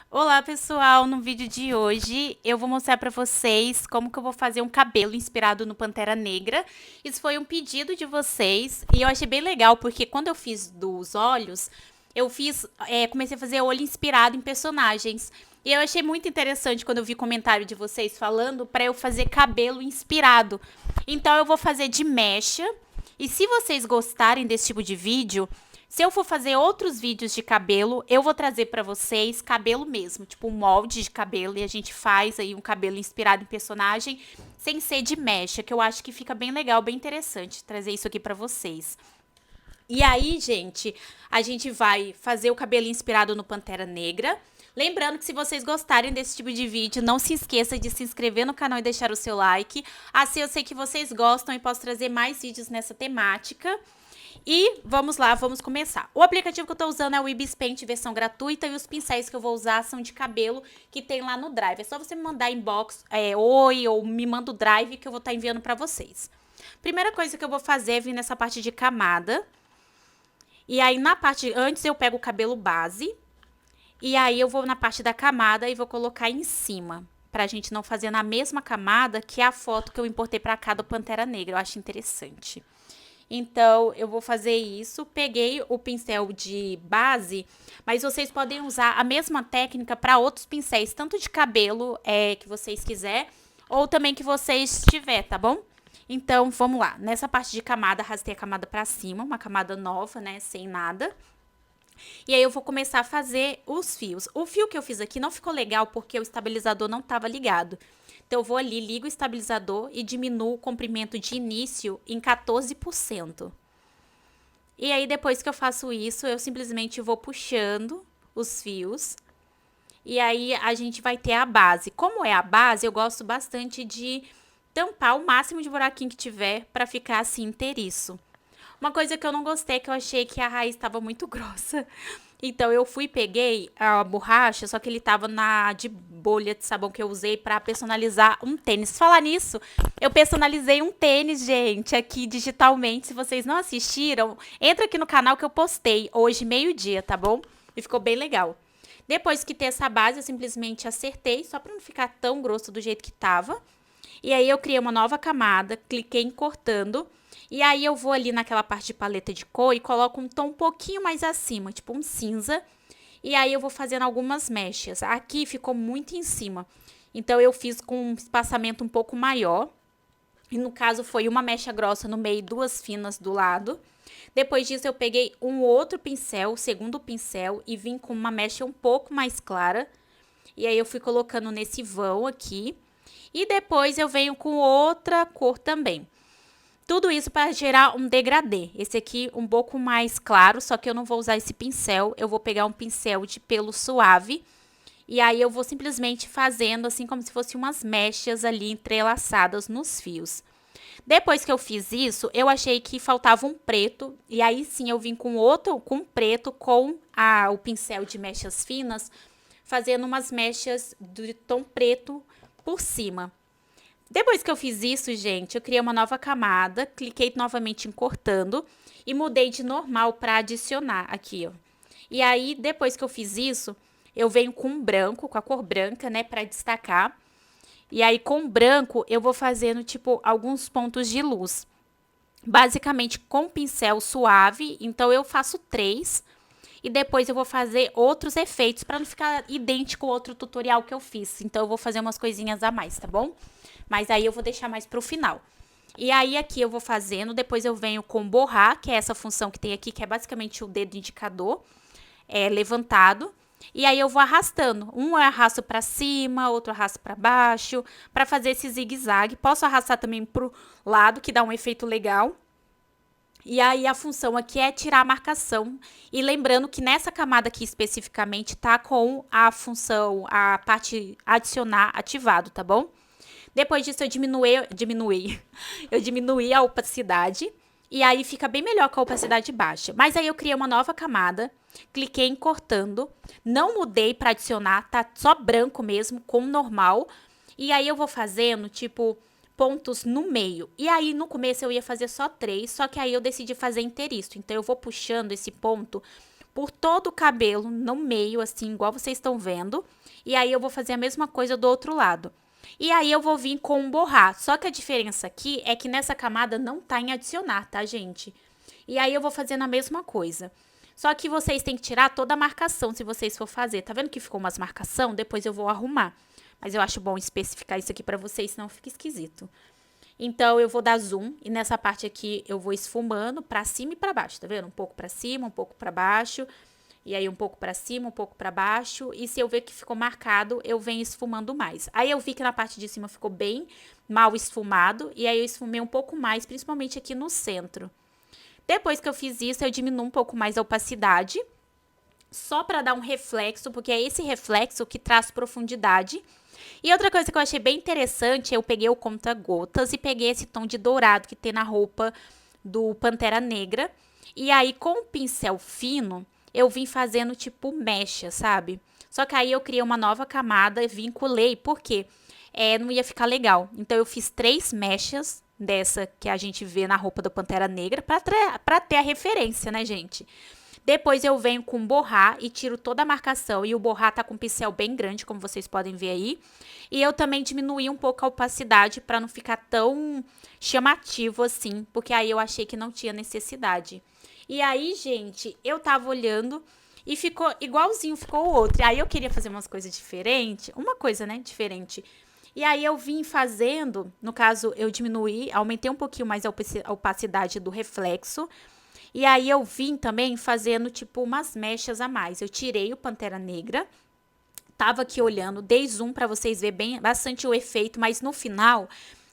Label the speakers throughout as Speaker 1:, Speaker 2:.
Speaker 1: Olá pessoal, no vídeo de hoje eu vou mostrar pra vocês como que eu vou fazer um cabelo inspirado no Pantera Negra. Isso foi um pedido de vocês e eu achei bem legal porque quando eu fiz dos olhos, comecei a fazer olho inspirado em personagens. E eu achei muito interessante quando eu vi comentário de vocês falando pra eu fazer cabelo inspirado. Então eu vou fazer de mecha. E se vocês gostarem desse tipo de vídeo, se eu for fazer outros vídeos de cabelo, eu vou trazer pra vocês cabelo mesmo, tipo um molde de cabelo e a gente faz aí um cabelo inspirado em personagem, sem ser de mecha, que eu acho que fica bem legal, bem interessante trazer isso aqui pra vocês. E aí, gente, a gente vai fazer o cabelo inspirado no Pantera Negra. Lembrando que se vocês gostarem desse tipo de vídeo, não se esqueça de se inscrever no canal e deixar o seu like. Assim eu sei que vocês gostam e posso trazer mais vídeos nessa temática. E vamos lá, vamos começar. O aplicativo que eu tô usando é o Ibis Paint versão gratuita e os pincéis que eu vou usar são de cabelo que tem lá no Drive. É só você me mandar inbox, oi, ou me manda o Drive que eu vou estar enviando pra vocês. Primeira coisa que eu vou fazer é vir nessa parte de camada. E aí na parte, antes eu pego o cabelo base. E aí eu vou na parte da camada e vou colocar em cima. Pra gente não fazer na mesma camada que a foto que eu importei pra cá do Pantera Negra. Eu acho interessante. Então, eu vou fazer isso. Peguei o pincel de base, mas vocês podem usar a mesma técnica para outros pincéis, tanto de cabelo que vocês quiser, ou também que vocês tiver, tá bom? Então, vamos lá. Nessa parte de camada, arrastei a camada para cima, uma camada nova, né, sem nada. E aí eu vou começar a fazer os fios. O fio que eu fiz aqui não ficou legal porque o estabilizador não estava ligado. Então eu vou ali, ligo o estabilizador e diminuo o comprimento de início em 14%. E aí depois que eu faço isso, eu simplesmente vou puxando os fios. E aí a gente vai ter a base. Como é a base, eu gosto bastante de tampar o máximo de buraquinho que tiver para ficar assim inteiriço. Uma coisa que eu não gostei é que eu achei que a raiz estava muito grossa. Então eu fui e peguei a borracha, só que ele tava na de bolha de sabão que eu usei pra personalizar um tênis. Falar nisso, eu personalizei um tênis, gente, aqui digitalmente. Se vocês não assistiram, entra aqui no canal que eu postei hoje meio-dia, tá bom? E ficou bem legal. Depois que ter essa base, eu simplesmente acertei, só pra não ficar tão grosso do jeito que tava. E aí eu criei uma nova camada, cliquei em cortando. E aí eu vou ali naquela parte de paleta de cor e coloco um tom um pouquinho mais acima, tipo um cinza. E aí eu vou fazendo algumas mechas. Aqui ficou muito em cima. Então eu fiz com um espaçamento um pouco maior. E no caso foi uma mecha grossa no meio e duas finas do lado. Depois disso eu peguei um outro pincel, o segundo pincel, e vim com uma mecha um pouco mais clara. E aí eu fui colocando nesse vão aqui. E depois eu venho com outra cor também. Tudo isso para gerar um degradê. Esse aqui um pouco mais claro, só que eu não vou usar esse pincel. Eu vou pegar um pincel de pelo suave. E aí eu vou simplesmente fazendo assim como se fossem umas mechas ali entrelaçadas nos fios. Depois que eu fiz isso, eu achei que faltava um preto. E aí sim eu vim com outro, com preto, com o pincel de mechas finas, fazendo umas mechas de tom preto por cima. Depois que eu fiz isso, gente, eu criei uma nova camada, cliquei novamente em cortando e mudei de normal para adicionar aqui, ó. E aí, depois que eu fiz isso, eu venho com um branco, com a cor branca, né, para destacar. E aí, com o branco, eu vou fazendo, tipo, alguns pontos de luz. Basicamente, com pincel suave, então eu faço três. E depois eu vou fazer outros efeitos para não ficar idêntico ao outro tutorial que eu fiz. Então eu vou fazer umas coisinhas a mais, tá bom? Mas aí eu vou deixar mais pro final. E aí aqui eu vou fazendo, depois eu venho com borrar, que é essa função que tem aqui, que é basicamente o dedo indicador levantado. E aí eu vou arrastando. Um eu arrasto para cima, outro eu arrasto para baixo, para fazer esse zigue-zague. Posso arrastar também pro lado, que dá um efeito legal. E aí a função aqui é tirar a marcação. E lembrando que nessa camada aqui especificamente tá com a função, a parte adicionar ativado, tá bom? Depois disso eu diminuí a opacidade. E aí fica bem melhor com a opacidade baixa. Mas aí eu criei uma nova camada, cliquei em cortando, não mudei para adicionar, tá só branco mesmo, com normal. E aí eu vou fazendo, tipo, pontos no meio. E aí no começo eu ia fazer só três, só que aí eu decidi fazer inteiriço. Então eu vou puxando esse ponto por todo o cabelo, no meio, assim, igual vocês estão vendo. E aí eu vou fazer a mesma coisa do outro lado. E aí eu vou vir com um borrar. Só que a diferença aqui é que nessa camada não tá em adicionar, tá, gente? E aí eu vou fazendo a mesma coisa. Só que vocês têm que tirar toda a marcação se vocês for fazer. Tá vendo que ficou umas marcação? Depois eu vou arrumar. Mas eu acho bom especificar isso aqui pra vocês, senão fica esquisito. Então, eu vou dar zoom e nessa parte aqui eu vou esfumando pra cima e pra baixo, tá vendo? Um pouco pra cima, um pouco pra baixo. E aí um pouco pra cima, um pouco pra baixo. E se eu ver que ficou marcado, eu venho esfumando mais. Aí eu vi que na parte de cima ficou bem mal esfumado. E aí eu esfumei um pouco mais, principalmente aqui no centro. Depois que eu fiz isso, eu diminuo um pouco mais a opacidade. Só pra dar um reflexo, porque é esse reflexo que traz profundidade. E outra coisa que eu achei bem interessante, eu peguei o conta-gotas e peguei esse tom de dourado que tem na roupa do Pantera Negra. E aí, com o pincel fino, eu vim fazendo tipo mecha, sabe? Só que aí eu criei uma nova camada e vinculei, porque não ia ficar legal. Então, eu fiz 3 mechas dessa que a gente vê na roupa do Pantera Negra pra ter a referência, né, gente? Depois eu venho com borrar e tiro toda a marcação. E o borrar tá com um pincel bem grande, como vocês podem ver aí. E eu também diminuí um pouco a opacidade para não ficar tão chamativo assim, porque aí eu achei que não tinha necessidade. E aí, gente, eu tava olhando e ficou igualzinho, ficou o outro. E aí eu queria fazer umas coisas diferentes, uma coisa, né, diferente. E aí eu vim fazendo, no caso, eu diminuí, aumentei um pouquinho mais a opacidade do reflexo. E aí eu vim também fazendo tipo umas mechas a mais. Eu tirei o Pantera Negra, tava aqui olhando, dei zoom para vocês verem bem, bastante o efeito, mas no final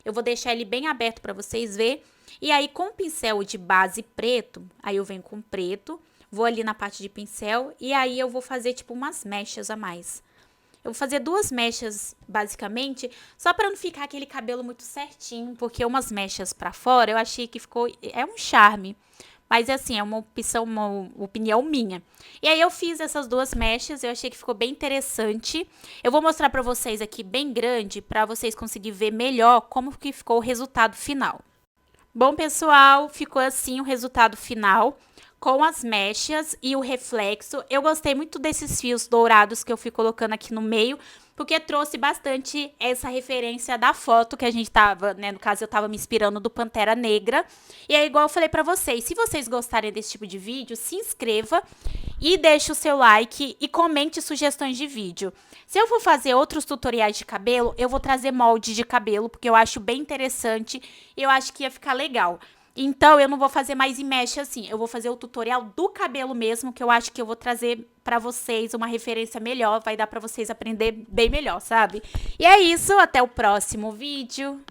Speaker 1: eu vou deixar ele bem aberto para vocês verem. E aí com o pincel de base preto, aí eu venho com preto, vou ali na parte de pincel e aí eu vou fazer tipo umas mechas a mais. Eu vou fazer 2 mechas, basicamente, só para não ficar aquele cabelo muito certinho, porque umas mechas para fora eu achei que ficou, é um charme. Mas assim, é uma opção, uma opinião minha. E aí eu fiz essas 2 mechas, eu achei que ficou bem interessante. Eu vou mostrar pra vocês aqui bem grande, pra vocês conseguirem ver melhor como que ficou o resultado final. Bom, pessoal, ficou assim o resultado final, com as mechas e o reflexo. Eu gostei muito desses fios dourados que eu fui colocando aqui no meio, porque trouxe bastante essa referência da foto que a gente tava, né, no caso eu tava me inspirando do Pantera Negra. E é igual eu falei pra vocês, se vocês gostarem desse tipo de vídeo, se inscreva e deixe o seu like e comente sugestões de vídeo. Se eu for fazer outros tutoriais de cabelo, eu vou trazer molde de cabelo, porque eu acho bem interessante e eu acho que ia ficar legal. Então, eu não vou fazer mais em mesh assim, eu vou fazer o tutorial do cabelo mesmo, que eu acho que eu vou trazer pra vocês uma referência melhor, vai dar pra vocês aprender bem melhor, sabe? E é isso, até o próximo vídeo.